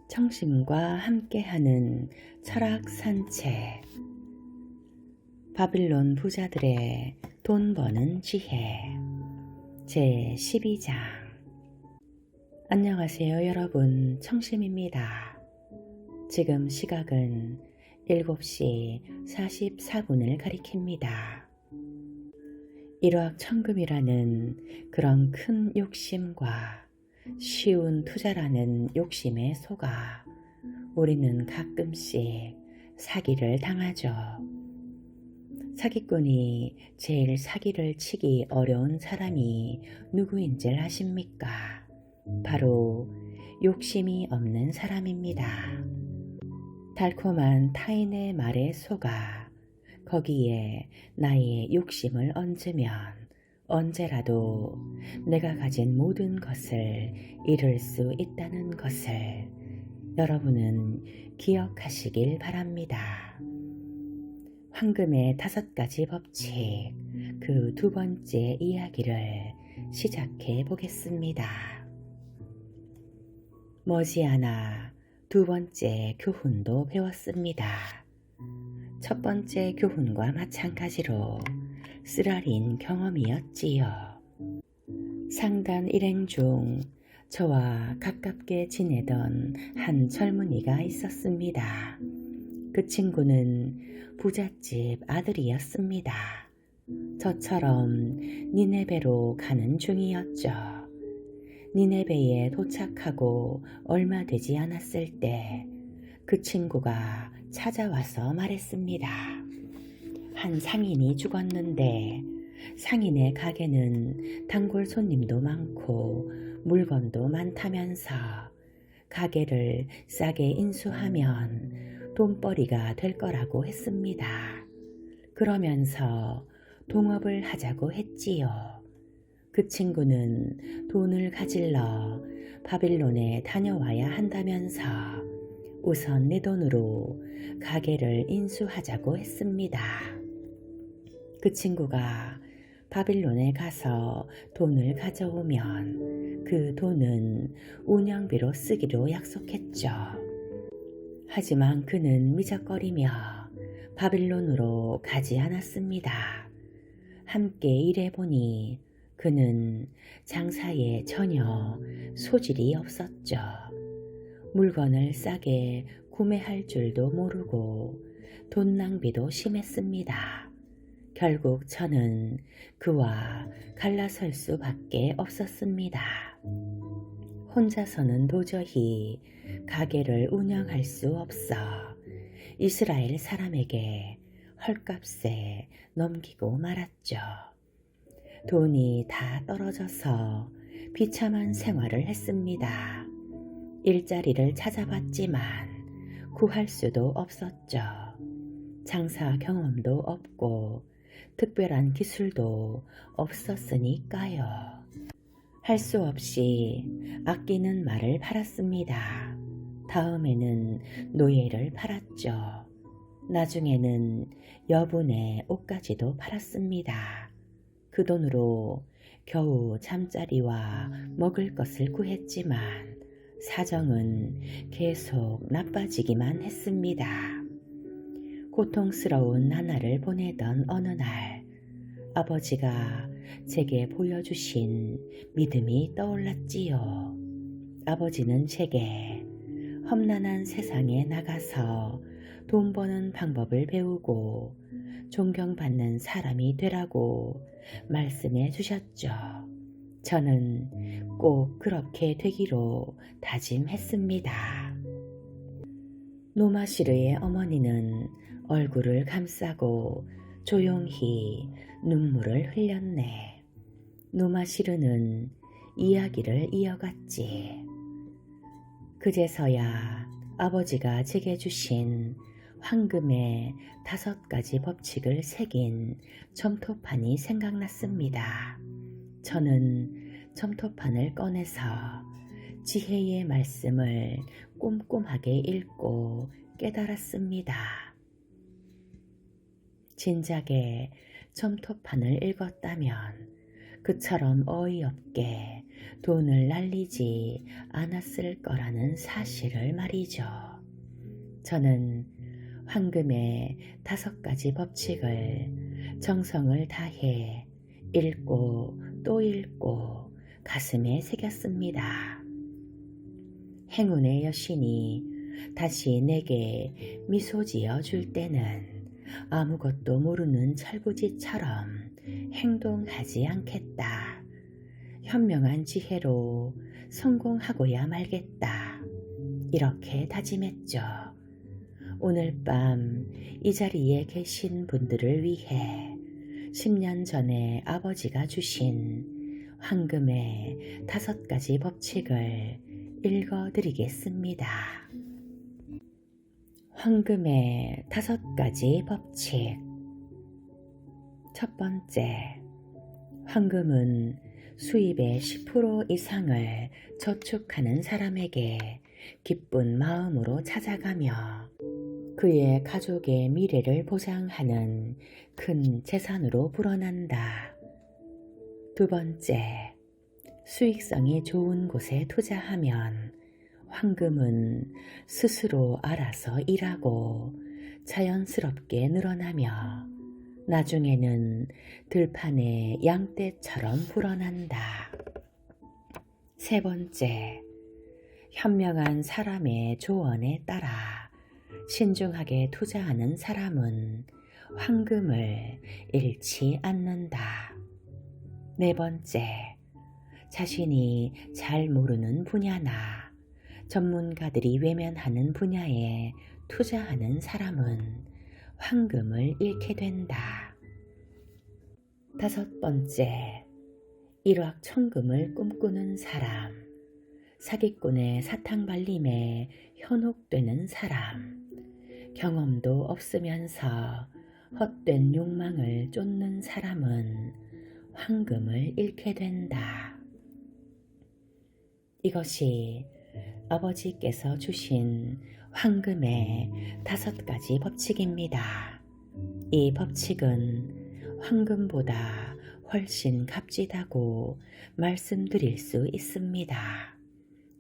청심과 함께하는 철학 산책. 바빌론 부자들의 돈 버는 지혜. 제 12장. 안녕하세요 여러분, 청심입니다. 지금 시각은 7시 44분을 가리킵니다. 일확천금이라는 그런 큰 욕심과 쉬운 투자라는 욕심에 속아 우리는 가끔씩 사기를 당하죠. 사기꾼이 제일 사기를 치기 어려운 사람이 누구인지 아십니까? 바로 욕심이 없는 사람입니다. 달콤한 타인의 말에 속아 거기에 나의 욕심을 얹으면 언제라도 내가 가진 모든 것을 잃을 수 있다는 것을 여러분은 기억하시길 바랍니다. 황금의 5가지 법칙, 그 2번째 이야기를 시작해 보겠습니다. 머지않아 2번째 교훈도 배웠습니다. 첫 번째 교훈과 마찬가지로 쓰라린 경험이었지요. 상단 일행 중 저와 가깝게 지내던 한 젊은이가 있었습니다. 그 친구는 부잣집 아들이었습니다. 저처럼 니네베로 가는 중이었죠. 니네베에 도착하고 얼마 되지 않았을 때 그 친구가 찾아와서 말했습니다. 한 상인이 죽었는데 상인의 가게는 단골 손님도 많고 물건도 많다면서 가게를 싸게 인수하면 돈벌이가 될 거라고 했습니다. 그러면서 동업을 하자고 했지요. 그 친구는 돈을 가질러 바빌론에 다녀와야 한다면서 우선 내 돈으로 가게를 인수하자고 했습니다. 그 친구가 바빌론에 가서 돈을 가져오면 그 돈은 운영비로 쓰기로 약속했죠. 하지만 그는 미적거리며 바빌론으로 가지 않았습니다. 함께 일해보니 그는 장사에 전혀 소질이 없었죠. 물건을 싸게 구매할 줄도 모르고 돈 낭비도 심했습니다. 결국 저는 그와 갈라설 수밖에 없었습니다. 혼자서는 도저히 가게를 운영할 수 없어 이스라엘 사람에게 헐값에 넘기고 말았죠. 돈이 다 떨어져서 비참한 생활을 했습니다. 일자리를 찾아봤지만 구할 수도 없었죠. 장사 경험도 없고 특별한 기술도 없었으니까요. 할 수 없이 아끼는 말을 팔았습니다. 다음에는 노예를 팔았죠. 나중에는 여분의 옷까지도 팔았습니다. 그 돈으로 겨우 잠자리와 먹을 것을 구했지만 사정은 계속 나빠지기만 했습니다. 고통스러운 나날을 보내던 어느 날 아버지가 제게 보여주신 믿음이 떠올랐지요. 아버지는 제게 험난한 세상에 나가서 돈 버는 방법을 배우고 존경받는 사람이 되라고 말씀해 주셨죠. 저는 꼭 그렇게 되기로 다짐했습니다. 노마시르의 어머니는 얼굴을 감싸고 조용히 눈물을 흘렸네. 노마시르는 이야기를 이어갔지. 그제서야 아버지가 제게 주신 황금의 5가지 법칙을 새긴 점토판이 생각났습니다. 저는 점토판을 꺼내서 지혜의 말씀을 꼼꼼하게 읽고 깨달았습니다. 진작에 점토판을 읽었다면 그처럼 어이없게 돈을 날리지 않았을 거라는 사실을 말이죠. 저는 황금의 5가지 법칙을 정성을 다해 읽고 또 읽고 가슴에 새겼습니다. 행운의 여신이 다시 내게 미소 지어 줄 때는 아무것도 모르는 철부지처럼 행동하지 않겠다. 현명한 지혜로 성공하고야 말겠다. 이렇게 다짐했죠. 오늘 밤 이 자리에 계신 분들을 위해 10년 전에 아버지가 주신 황금의 5가지 법칙을 읽어드리겠습니다. 황금의 5가지 법칙. 첫 번째, 황금은 수입의 10% 이상을 저축하는 사람에게 기쁜 마음으로 찾아가며 그의 가족의 미래를 보장하는 큰 재산으로 불어난다. 두 번째, 수익성이 좋은 곳에 투자하면 황금은 스스로 알아서 일하고 자연스럽게 늘어나며 나중에는 들판의 양떼처럼 불어난다. 세 번째, 현명한 사람의 조언에 따라 신중하게 투자하는 사람은 황금을 잃지 않는다. 네 번째, 자신이 잘 모르는 분야나 전문가들이 외면하는 분야에 투자하는 사람은 황금을 잃게 된다. 다섯 번째, 일확천금을 꿈꾸는 사람, 사기꾼의 사탕발림에 현혹되는 사람, 경험도 없으면서 헛된 욕망을 쫓는 사람은 황금을 잃게 된다. 이것이 아버지께서 주신 황금의 5가지 법칙입니다. 이 법칙은 황금보다 훨씬 값지다고 말씀드릴 수 있습니다.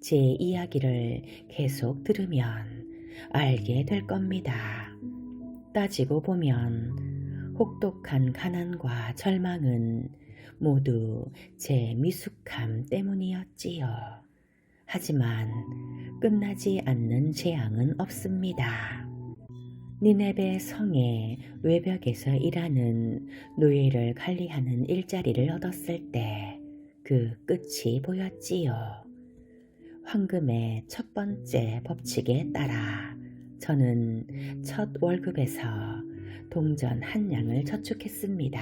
제 이야기를 계속 들으면 알게 될 겁니다. 따지고 보면 혹독한 가난과 절망은 모두 제 미숙함 때문이었지요. 하지만 끝나지 않는 재앙은 없습니다. 니네베 성의 외벽에서 일하는 노예를 관리하는 일자리를 얻었을 때 그 끝이 보였지요. 황금의 첫 번째 법칙에 따라 저는 첫 월급에서 동전 1냥을 저축했습니다.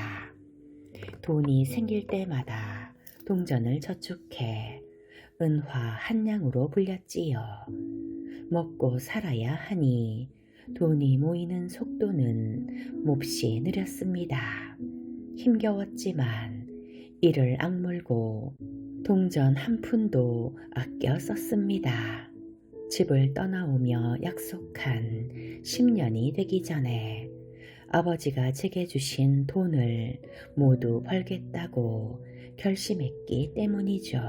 돈이 생길 때마다 동전을 저축해 은화 1냥으로 불렸지요. 먹고 살아야 하니 돈이 모이는 속도는 몹시 느렸습니다. 힘겨웠지만 이를 악물고 동전 1푼도 아껴 썼습니다. 집을 떠나오며 약속한 10년이 되기 전에 아버지가 제게 주신 돈을 모두 벌겠다고 결심했기 때문이죠.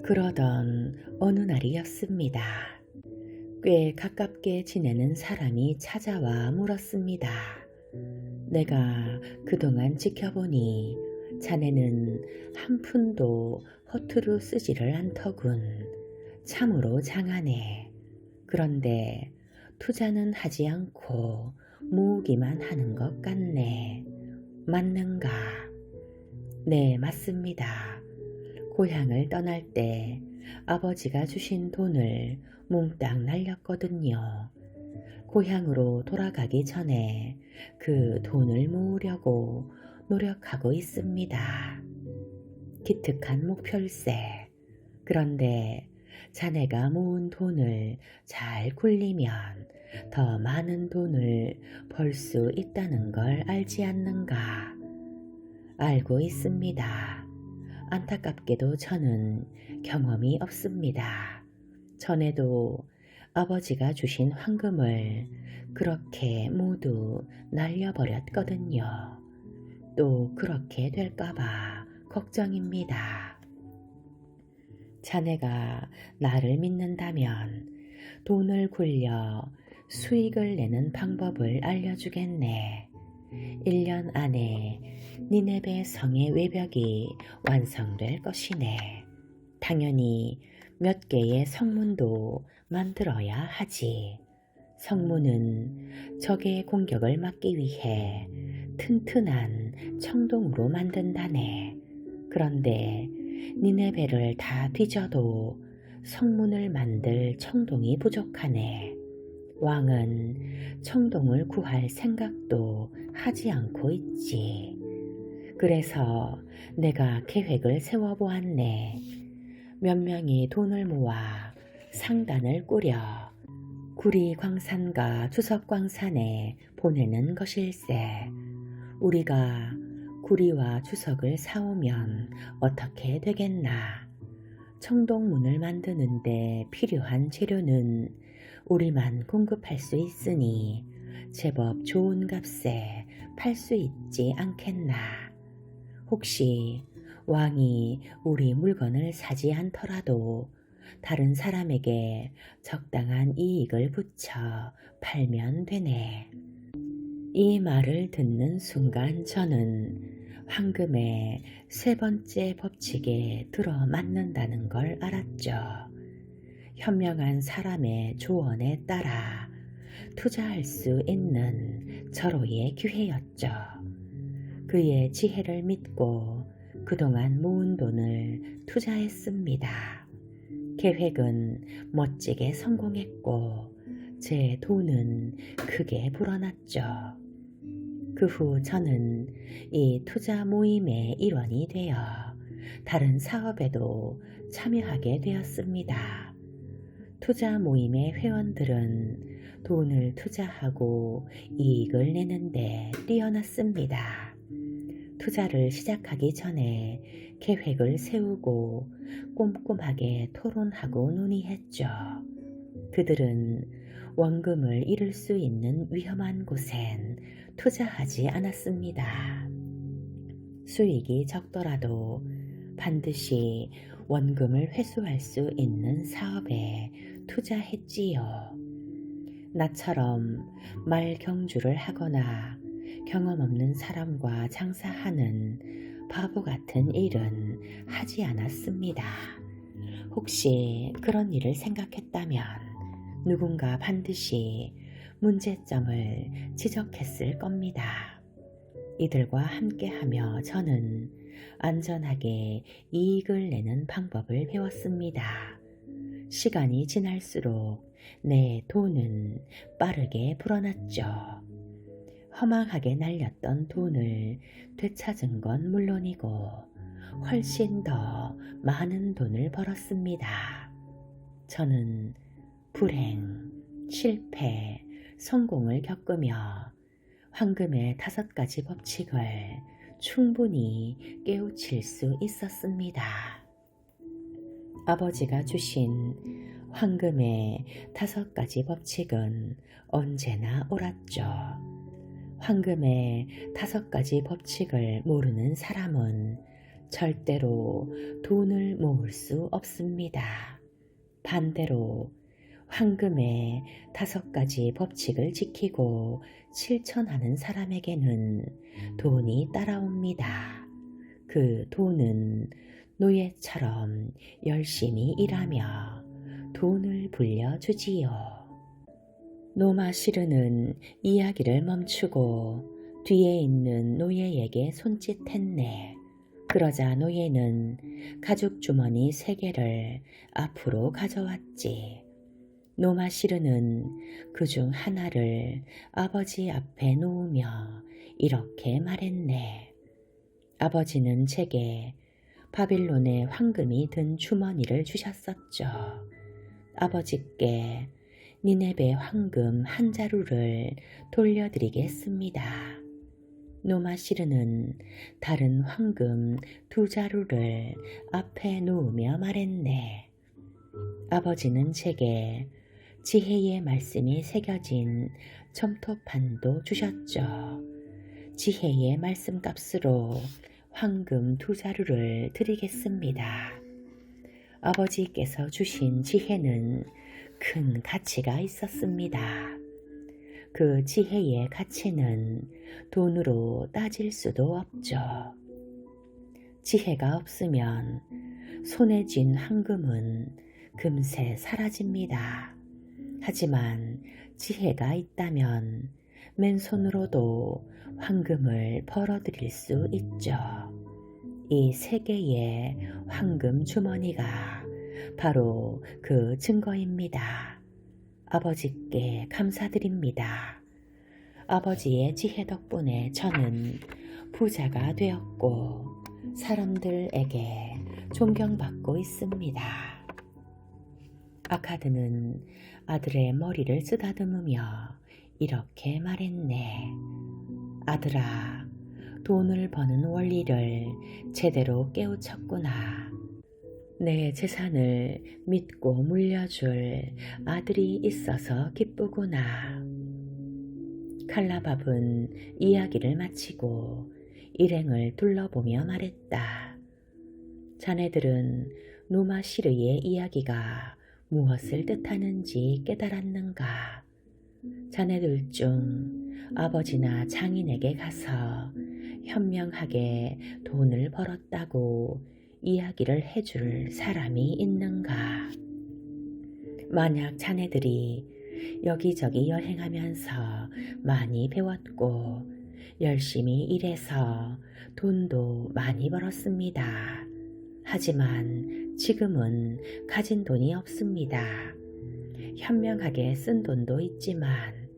그러던 어느 날이었습니다. 꽤 가깝게 지내는 사람이 찾아와 물었습니다. 내가 그동안 지켜보니 자네는 1푼도 허투루 쓰지를 않더군. 참으로 장하네. 그런데 투자는 하지 않고 모으기만 하는 것 같네. 맞는가? 네, 맞습니다. 고향을 떠날 때 아버지가 주신 돈을 몽땅 날렸거든요. 고향으로 돌아가기 전에 그 돈을 모으려고 노력하고 있습니다. 기특한 목표일세. 그런데 자네가 모은 돈을 잘 굴리면 더 많은 돈을 벌 수 있다는 걸 알지 않는가? 알고 있습니다. 안타깝게도 저는 경험이 없습니다. 전에도 아버지가 주신 황금을 그렇게 모두 날려버렸거든요. 또 그렇게 될까봐 걱정입니다. 자네가 나를 믿는다면 돈을 굴려 수익을 내는 방법을 알려주겠네. 1년 안에 니네베 성의 외벽이 완성될 것이네. 당연히 몇 개의 성문도 만들어야 하지. 성문은 적의 공격을 막기 위해 튼튼한 청동으로 만든다네. 그런데 니네베를 다 뒤져도 성문을 만들 청동이 부족하네. 왕은 청동을 구할 생각도 하지 않고 있지. 그래서 내가 계획을 세워보았네. 몇 명이 돈을 모아 상단을 꾸려 구리광산과 주석광산에 보내는 것일세. 우리가 구리와 주석을 사오면 어떻게 되겠나? 청동문을 만드는데 필요한 재료는 우리만 공급할 수 있으니 제법 좋은 값에 팔 수 있지 않겠나? 혹시 왕이 우리 물건을 사지 않더라도 다른 사람에게 적당한 이익을 붙여 팔면 되네. 이 말을 듣는 순간 저는 황금의 세 번째 법칙에 들어맞는다는 걸 알았죠. 현명한 사람의 조언에 따라 투자할 수 있는 절호의 기회였죠. 그의 지혜를 믿고 그동안 모은 돈을 투자했습니다. 계획은 멋지게 성공했고 제 돈은 크게 불어났죠. 그 후 저는 이 투자 모임의 일원이 되어 다른 사업에도 참여하게 되었습니다. 투자 모임의 회원들은 돈을 투자하고 이익을 내는데 뛰어났습니다. 투자를 시작하기 전에 계획을 세우고 꼼꼼하게 토론하고 논의했죠. 그들은 원금을 잃을 수 있는 위험한 곳엔 투자하지 않았습니다. 수익이 적더라도 반드시 원금을 회수할 수 있는 사업에 투자했지요. 나처럼 말경주를 하거나 경험 없는 사람과 장사하는 바보 같은 일은 하지 않았습니다. 혹시 그런 일을 생각했다면 누군가 반드시 문제점을 지적했을 겁니다. 이들과 함께하며 저는 안전하게 이익을 내는 방법을 배웠습니다. 시간이 지날수록 내 돈은 빠르게 불어났죠. 허망하게 날렸던 돈을 되찾은 건 물론이고 훨씬 더 많은 돈을 벌었습니다. 저는 불행, 실패, 성공을 겪으며 황금의 5가지 법칙을 충분히 깨우칠 수 있었습니다. 아버지가 주신 황금의 5가지 법칙은 언제나 옳았죠. 황금의 5가지 법칙을 모르는 사람은 절대로 돈을 모을 수 없습니다. 반대로 황금의 5가지 법칙을 지키고 실천하는 사람에게는 돈이 따라옵니다. 그 돈은 노예처럼 열심히 일하며 돈을 불려주지요. 노마시르는 이야기를 멈추고 뒤에 있는 노예에게 손짓했네. 그러자 노예는 가죽 주머니 3개를 앞으로 가져왔지. 노마시르는 그중 하나를 아버지 앞에 놓으며 이렇게 말했네. 아버지는 제게 바빌론의 황금이 든 주머니를 주셨었죠. 아버지께 니네베 황금 1자루를 돌려드리겠습니다. 노마시르는 다른 황금 2자루를 앞에 놓으며 말했네. 아버지는 제게 지혜의 말씀이 새겨진 점토판도 주셨죠. 지혜의 말씀값으로 황금 2자루를 드리겠습니다. 아버지께서 주신 지혜는 큰 가치가 있었습니다. 그 지혜의 가치는 돈으로 따질 수도 없죠. 지혜가 없으면 손에 쥔 황금은 금세 사라집니다. 하지만 지혜가 있다면 맨손으로도 황금을 벌어들일 수 있죠. 이 3개의 황금 주머니가 바로 그 증거입니다. 아버지께 감사드립니다. 아버지의 지혜 덕분에 저는 부자가 되었고 사람들에게 존경받고 있습니다. 아카드는 아들의 머리를 쓰다듬으며 이렇게 말했네. 아들아, 돈을 버는 원리를 제대로 깨우쳤구나. 내 재산을 믿고 물려줄 아들이 있어서 기쁘구나. 칼라밥은 이야기를 마치고 일행을 둘러보며 말했다. 자네들은 노마시르의 이야기가 무엇을 뜻하는지 깨달았는가? 자네들 중 아버지나 장인에게 가서 현명하게 돈을 벌었다고 이야기를 해줄 사람이 있는가? 만약 자네들이 여기저기 여행하면서 많이 배웠고 열심히 일해서 돈도 많이 벌었습니다. 하지만 지금은 가진 돈이 없습니다. 현명하게 쓴 돈도 있지만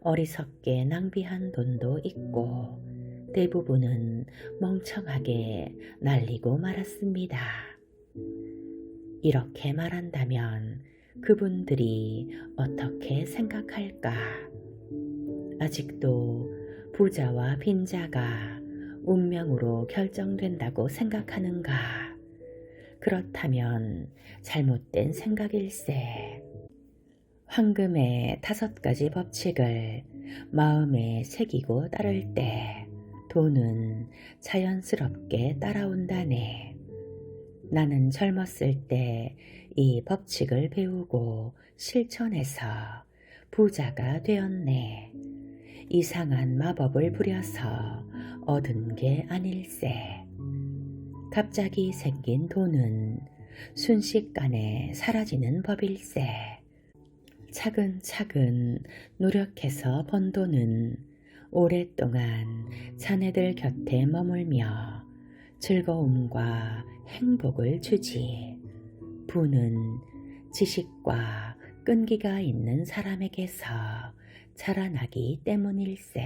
어리석게 낭비한 돈도 있고 대부분은 멍청하게 날리고 말았습니다. 이렇게 말한다면 그분들이 어떻게 생각할까? 아직도 부자와 빈자가 운명으로 결정된다고 생각하는가? 그렇다면 잘못된 생각일세. 황금의 5가지 법칙을 마음에 새기고 따를 때 돈은 자연스럽게 따라온다네. 나는 젊었을 때 이 법칙을 배우고 실천해서 부자가 되었네. 이상한 마법을 부려서 얻은 게 아닐세. 갑자기 생긴 돈은 순식간에 사라지는 법일세. 차근차근 노력해서 번 돈은 오랫동안 자네들 곁에 머물며 즐거움과 행복을 주지. 부는 지식과 끈기가 있는 사람에게서 자라나기 때문일세.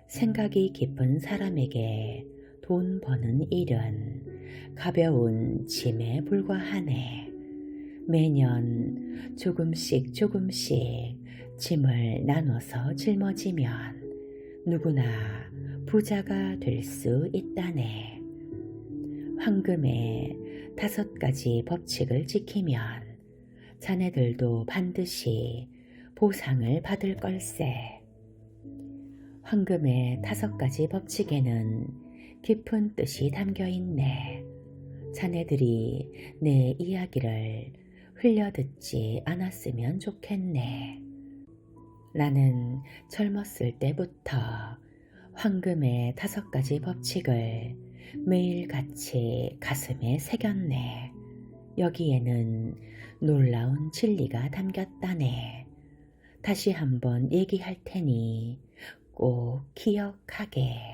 생각이 깊은 사람에게 돈 버는 일은 가벼운 짐에 불과하네. 매년 조금씩 짐을 나눠서 짊어지면 누구나 부자가 될 수 있다네. 황금의 5가지 법칙을 지키면 자네들도 반드시 보상을 받을 걸세. 황금의 5가지 법칙에는 깊은 뜻이 담겨 있네. 자네들이 내 이야기를 흘려듣지 않았으면 좋겠네. 나는 젊었을 때부터 황금의 5가지 법칙을 매일같이 가슴에 새겼네. 여기에는 놀라운 진리가 담겼다네. 다시 한번 얘기할 테니 꼭 기억하게.